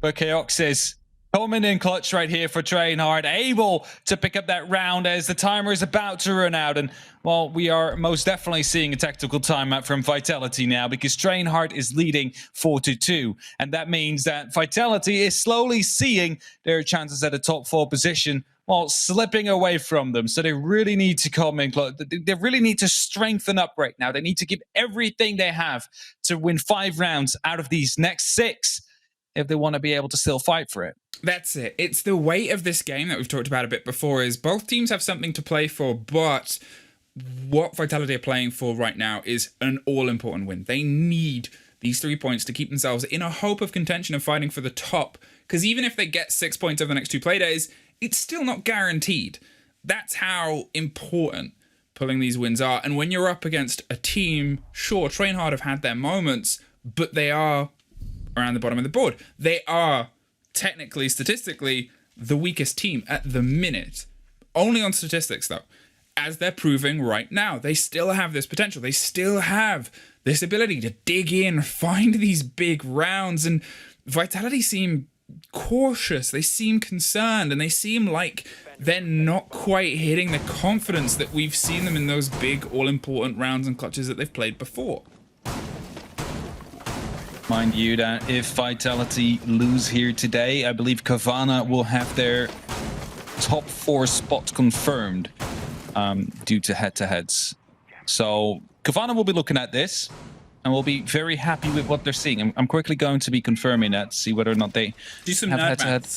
But Chaoxis coming in clutch right here for TrainHard, able to pick up that round as the timer is about to run out. And, well, we are most definitely seeing a tactical timeout from Vitality now, because TrainHard is leading 4-2. And that means that Vitality is slowly seeing their chances at a top 4 position, well, slipping away from them. So they really need to come in close. They really need to strengthen up right now. They need to give everything they have to win 5 rounds out of these next 6 if they want to be able to still fight for it. That's it. It's the weight of this game that we've talked about a bit before, is both teams have something to play for, but what Vitality are playing for right now is an all-important win. They need these 3 points to keep themselves in a hope of contention of fighting for the top, because even if they get 6 points over the next 2 playdays, it's still not guaranteed. That's how important pulling these wins are. And when you're up against a team, sure, TrainHard have had their moments, but they are around the bottom of the board. They are technically, statistically, the weakest team at the minute. Only on statistics, though. As they're proving right now, they still have this potential. They still have this ability to dig in, find these big rounds, and Vitality seem cautious. They seem concerned, and they seem like they're not quite hitting the confidence that we've seen them in those big, all-important rounds and clutches that they've played before. Mind you that if Vitality lose here today, I believe Kavana will have their top 4 spot confirmed due to head-to-heads. So Kavana will be looking at this and will be very happy with what they're seeing. I'm quickly going to be confirming that to see whether or not they do some have head-to-head.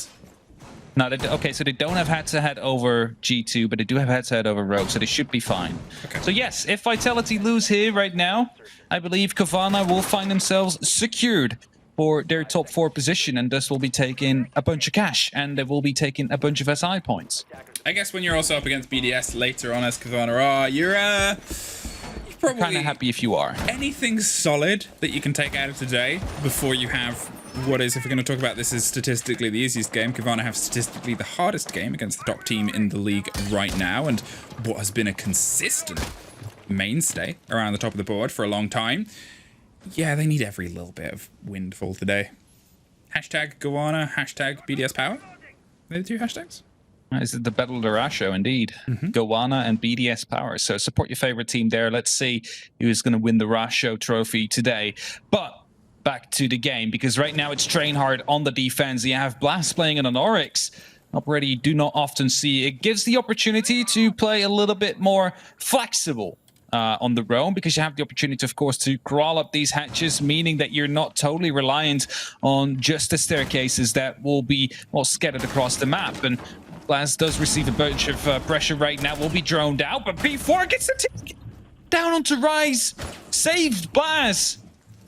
No, okay, so they don't have head-to-head over G2, but they do have head-to-head over Rogue, so they should be fine. Okay. So yes, if Vitality lose here right now, I believe Kavana will find themselves secured for their top 4 position, and thus will be taking a bunch of cash, and they will be taking a bunch of SI points. I guess when you're also up against BDS later on as Kavana, you're probably kind of happy if you are. Anything solid that you can take out of today before you have what is, if we're going to talk about this as statistically the easiest game, Kavana have statistically the hardest game against the top team in the league right now, and what has been a consistent mainstay around the top of the board for a long time. Yeah, they need every little bit of windfall today. Hashtag Gowana, hashtag BDS Power. Are they the two hashtags? Is it the Battle of the Rasho, indeed. Gowana and BDS Power. So support your favorite team there. Let's see who's going to win the Rasho trophy today. But back to the game, because right now it's TrainHard on the defense. You have Blast playing in an Oryx. Operator you do not often see. It gives the opportunity to play a little bit more flexible on the roam, because you have the opportunity, of course, to crawl up these hatches, meaning that you're not totally reliant on just the staircases that will be, well, scattered across the map. And Blast does receive a bunch of pressure right now, will be droned out, but P4 gets the tick down onto Rise. Saved Blast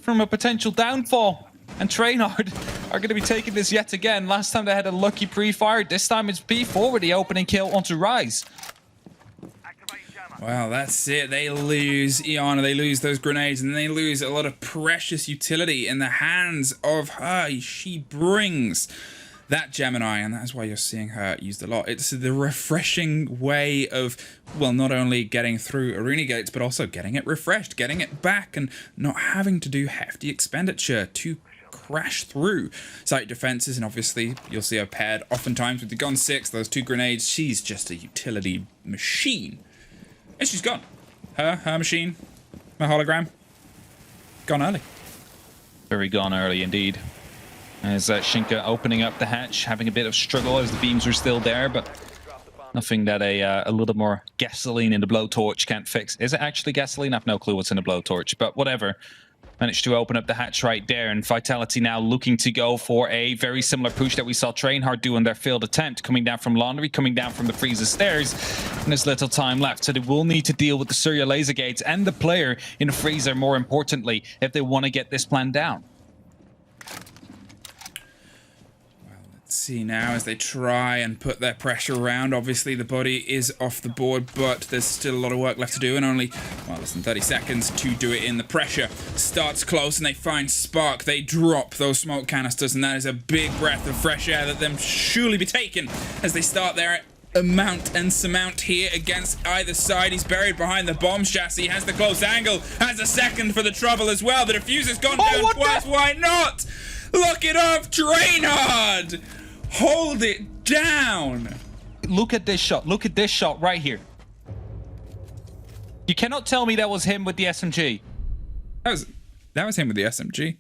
from a potential downfall. And TrainHard are going to be taking this yet again. Last time they had a lucky pre-fire. This time it's P4 with the opening kill onto Rise. Well, that's it. They lose Iana, they lose those grenades, and they lose a lot of precious utility in the hands of her. She brings that Gemini, and that's why you're seeing her used a lot. It's the refreshing way of, well, not only getting through arena gates, but also getting it refreshed, getting it back, and not having to do hefty expenditure to crash through site defenses. And obviously, you'll see her paired oftentimes with the Gun 6, those two grenades. She's just a utility machine. And she's gone. Her machine, her hologram, gone early. Very gone early indeed. As Shinka opening up the hatch, having a bit of struggle as the beams are still there, but nothing that a little more gasoline in the blowtorch can't fix. Is it actually gasoline? I have no clue what's in the blowtorch, but whatever. Managed to open up the hatch right there, and Vitality now looking to go for a very similar push that we saw TrainHard do in their failed attempt, coming down from Laundry, coming down from the freezer stairs, and there's little time left, so they will need to deal with the Surya laser gates and the player in the freezer, more importantly, if they want to get this plan down. See now as they try and put their pressure around. Obviously the body is off the board, but there's still a lot of work left to do, and only, well, less than 30 seconds to do it in. The pressure starts close and they find Spark. They drop those smoke canisters, and that is a big breath of fresh air that them surely be taken as they start their amount and surmount here against either side. He's buried behind the bomb chassis, has the close angle, has a second for the trouble as well. The diffuser's gone down twice. Why not? Look it up, TrainHard! Hold it down! Look at this shot. Look at this shot right here. You cannot tell me that was him with the SMG. That was him with the SMG.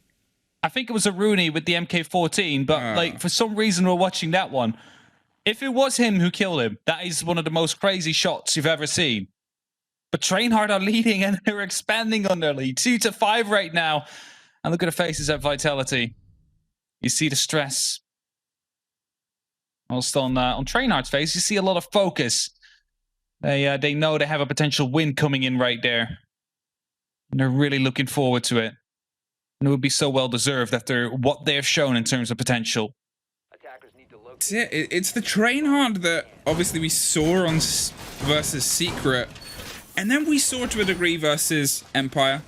I think it was a Rooney with the MK14, but like for some reason we're watching that one. If it was him who killed him, that is one of the most crazy shots you've ever seen. But TrainHard are leading, and they're expanding on their lead. 2-5 right now. And look at the faces at Vitality. You see the stress. Also on TrainHard's face, you see a lot of focus. They know they have a potential win coming in right there. And they're really looking forward to it. And it would be so well deserved after what they've shown in terms of potential. It's the TrainHard that obviously we saw on versus Secret, and then we saw to a degree versus Empire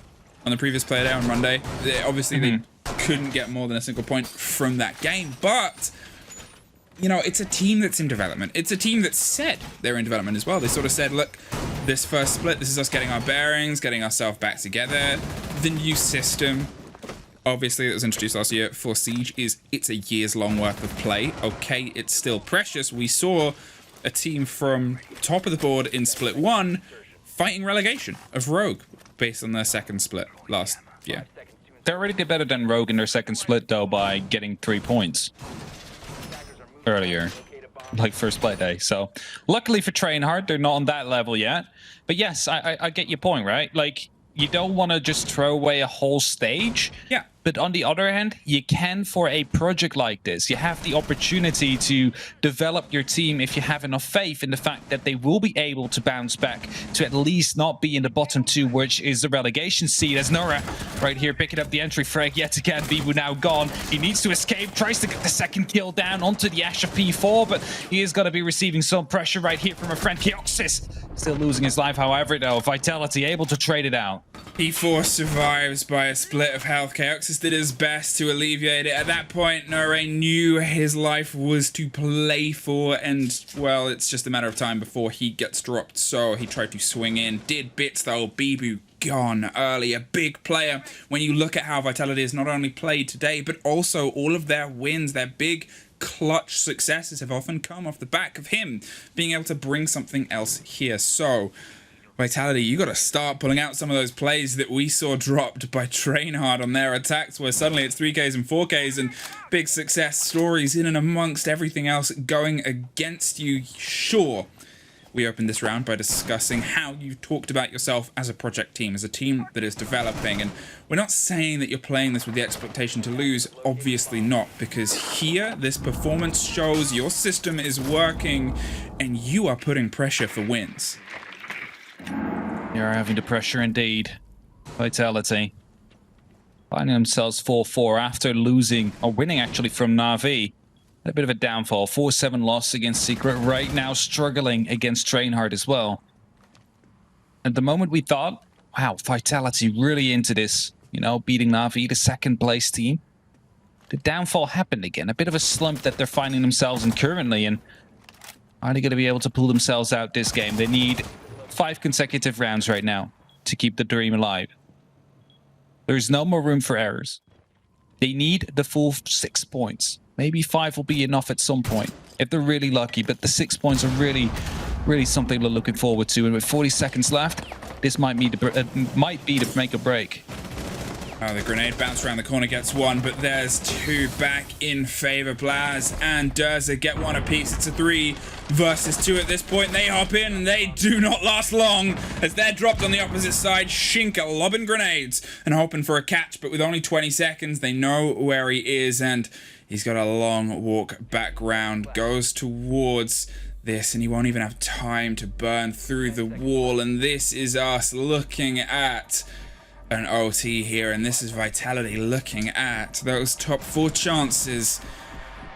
on the previous Playday on Monday. Obviously they couldn't get more than a single point from that game, but you know, it's a team that's in development. It's a team that said they're in development as well. They sort of said, look, this first split, this is us getting our bearings, getting ourselves back together. The new system, obviously, that was introduced last year for Siege, it's a year's long worth of play. Okay, it's still precious. We saw a team from top of the board in split 1 fighting relegation of Rogue based on their second split last year. They already did better than Rogue in their second split, though, by getting 3 points earlier, like first Playday. So luckily for TrainHard, they're not on that level yet. But yes, I get your point, right? Like, you don't want to just throw away a whole stage. Yeah. But on the other hand, you can for a project like this. You have the opportunity to develop your team if you have enough faith in the fact that they will be able to bounce back to at least not be in the bottom 2, which is the relegation seed. As Nora right here picking up the entry frag yet again. Bibu now gone. He needs to escape, tries to get the second kill down onto the Asher P4, but he is going to be receiving some pressure right here from a friend. Kioxis still losing his life, however, though. Vitality able to trade it out. E4 survives by a split of health. Chaoxis did his best to alleviate it. At that point, Nore knew his life was to play for, and, well, it's just a matter of time before he gets dropped, so he tried to swing in. Did bits, though. Bibu gone early. A big player. When you look at how Vitality has not only played today, but also all of their wins, their big clutch successes have often come off the back of him being able to bring something else here. So Vitality, you got to start pulling out some of those plays that we saw dropped by TrainHard on their attacks, where suddenly it's 3Ks and 4Ks and big success stories in and amongst everything else going against you. Sure, we opened this round by discussing how you talked about yourself as a project team, as a team that is developing, and we're not saying that you're playing this with the expectation to lose, obviously not, because here this performance shows your system is working and you are putting pressure for wins. They are having the pressure indeed. Vitality finding themselves 4-4 after losing, or winning actually, from Na'Vi. A bit of a downfall. 4-7 loss against Secret. Right now struggling against TrainHard as well. At the moment we thought, wow, Vitality really into this. You know, beating Na'Vi, the second place team. The downfall happened again. A bit of a slump that they're finding themselves in currently. And are they going to be able to pull themselves out this game? They need 5 consecutive rounds right now to keep the dream alive. There's no more room for errors. They need the full 6 points. Maybe 5 will be enough at some point if they're really lucky, but the 6 points are really something they're looking forward to. And with 40 seconds left, this might be the make or break. Oh, the grenade bounced around the corner, gets one, but there's 2 back in favor. Blaz and Durza get 1 apiece. It's a 3 versus 2 at this point. They hop in and they do not last long as they're dropped on the opposite side. Shinka lobbing grenades and hoping for a catch, but with only 20 seconds, they know where he is, and he's got a long walk back round. Goes towards this, and he won't even have time to burn through the wall, and this is us looking at an OT here, and this is Vitality looking at those top 4 chances.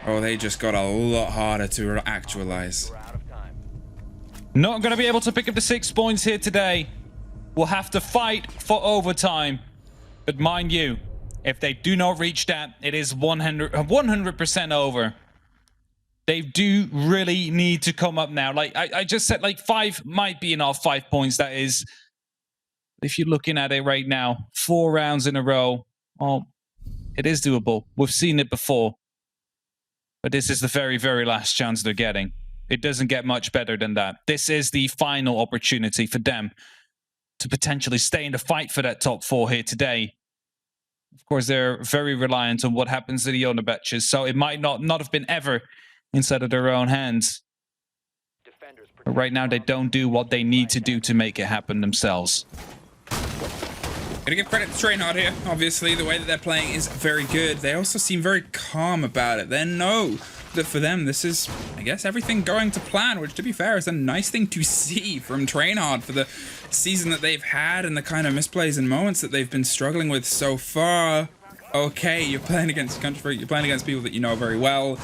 Oh, they just got a lot harder to actualize. Not going to be able to pick up the 6 points here today. We'll have to fight for overtime. But mind you, if they do not reach that, it is 100% over. They do really need to come up now. Like I just said, like 5 might be enough. 5 points, that is. If you're looking at it right now, 4 rounds in a row, well, it is doable. We've seen it before. But this is the very, very last chance they're getting. It doesn't get much better than that. This is the final opportunity for them to potentially stay in the fight for that top 4 here today. Of course, they're very reliant on what happens to the other batches, so it might not have been ever inside of their own hands. But right now, they don't do what they need to do to make it happen themselves. Gonna give credit to TrainHard here. Obviously, the way that they're playing is very good. They also seem very calm about it. They know that for them, this is, I guess, everything going to plan, which, to be fair, is a nice thing to see from TrainHard for the season that they've had and the kind of misplays and moments that they've been struggling with so far. Okay, you're playing against country, you're playing against people that you know very well,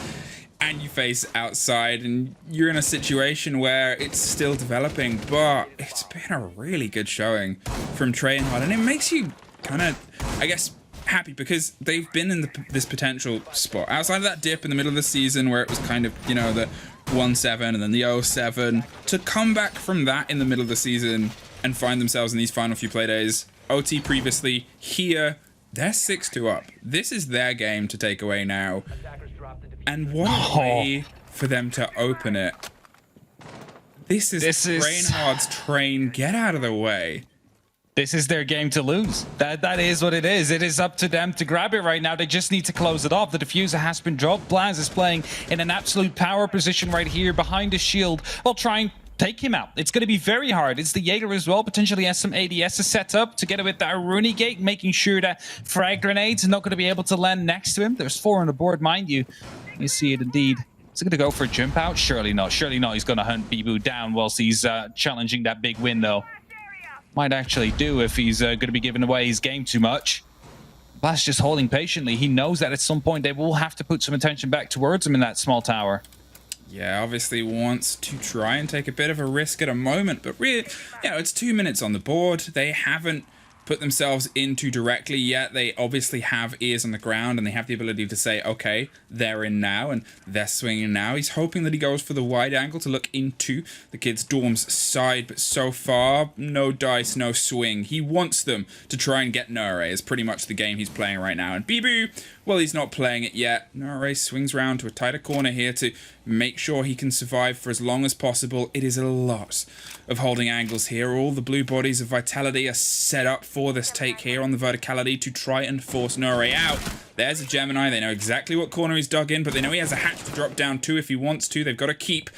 and you face outside, and you're in a situation where it's still developing, but it's been a really good showing from TrainHard, and it makes you kind of, I guess, happy because they've been in this potential spot outside of that dip in the middle of the season where it was kind of, you know, the 1-7 and then the 0-7. To come back from that in the middle of the season and find themselves in these final few play days, OT previously, here they're 6-2 up. This is their game to take away now. And what a way for them to open it. This is TrainHard's train. Get out of the way. This is their game to lose. That is what it is. It is up to them to grab it right now. They just need to close it off. The diffuser has been dropped. Blaz is playing in an absolute power position right here behind the shield while trying take him out. It's going to be very hard. It's the Jaeger as well. Potentially has some ADS set up together with that Rooney Gate, making sure that frag grenades are not going to be able to land next to him. There's 4 on the board, mind you. You see it indeed. Is he going to go for a jump out? Surely not. Surely not. He's going to hunt Bibu down whilst he's challenging that big win, though. Might actually do if he's going to be giving away his game too much. Blaz just holding patiently. He knows that at some point they will have to put some attention back towards him in that small tower. Yeah, obviously wants to try and take a bit of a risk at a moment, but really, you know, it's 2 minutes on the board. They haven't put themselves into directly yet. They obviously have ears on the ground and they have the ability to say, okay, they're in now and they're swinging now. He's hoping that he goes for the wide angle to look into the kids' dorm's side, but so far, no dice, no swing. He wants them to try and get Nure is pretty much the game he's playing right now. And Bibu, well, he's not playing it yet. Nure swings round to a tighter corner here to make sure he can survive for as long as possible. It is a lot of holding angles here. All the blue bodies of Vitality are set up for this take here on the verticality to try and force Nure out. There's a Gemini. They know exactly what corner he's dug in, but they know he has a hatch to drop down to if he wants to. They've got to keep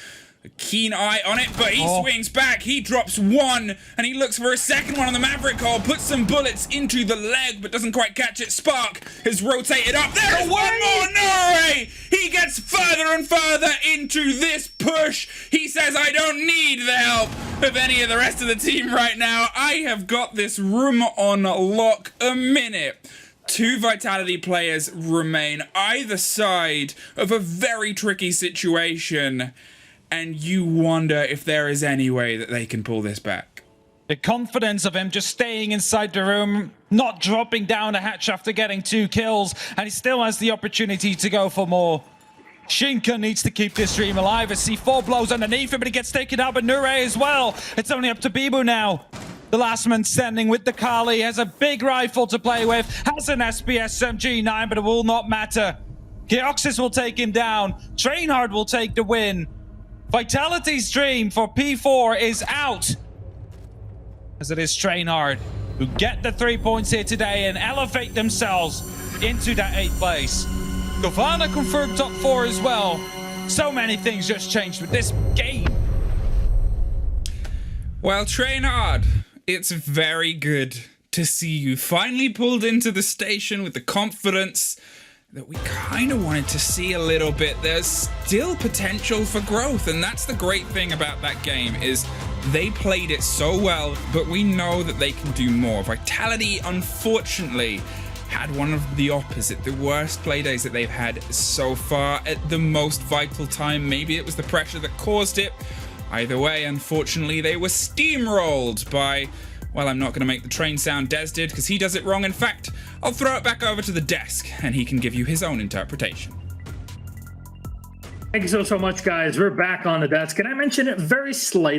a keen eye on it, but he swings back. He drops one, and he looks for a second one on the Maverick hole. Puts some bullets into the leg, but doesn't quite catch it. Spark has rotated up. There's one more Nure! He gets further and further into this push. He says, I don't need the help of any of the rest of the team right now. I have got this room on lock. A minute. 2 Vitality players remain either side of a very tricky situation. And you wonder if there is any way that they can pull this back. The confidence of him just staying inside the room, not dropping down a hatch after getting 2 kills, and he still has the opportunity to go for more. Shinka needs to keep this dream alive. I see 4 blows underneath him, but he gets taken out by Nure as well. It's only up to Bibu now. The last man standing with the Kali, has a big rifle to play with, has an SPS MG9, but it will not matter. Keoxys will take him down. TrainHard will take the win. Vitality's dream for P4 is out, as it is TrainHard who get the 3 points here today and elevate themselves into that 8th place. Govana confirmed top 4 as well. So many things just changed with this game. Well, TrainHard, it's very good to see you finally pulled into the station with the confidence that we kind of wanted to see a little bit. There's still potential for growth, and that's the great thing about that game is they played it so well, but we know that they can do more. Vitality, unfortunately, had one of the opposite, the worst play days that they've had so far at the most vital time. Maybe it was the pressure that caused it. Either way, unfortunately, they were steamrolled by, well, I'm not going to make the train sound Des did because he does it wrong. In fact, I'll throw it back over to the desk and he can give you his own interpretation. Thank you so much, guys. We're back on the desk, and I mentioned it very slightly.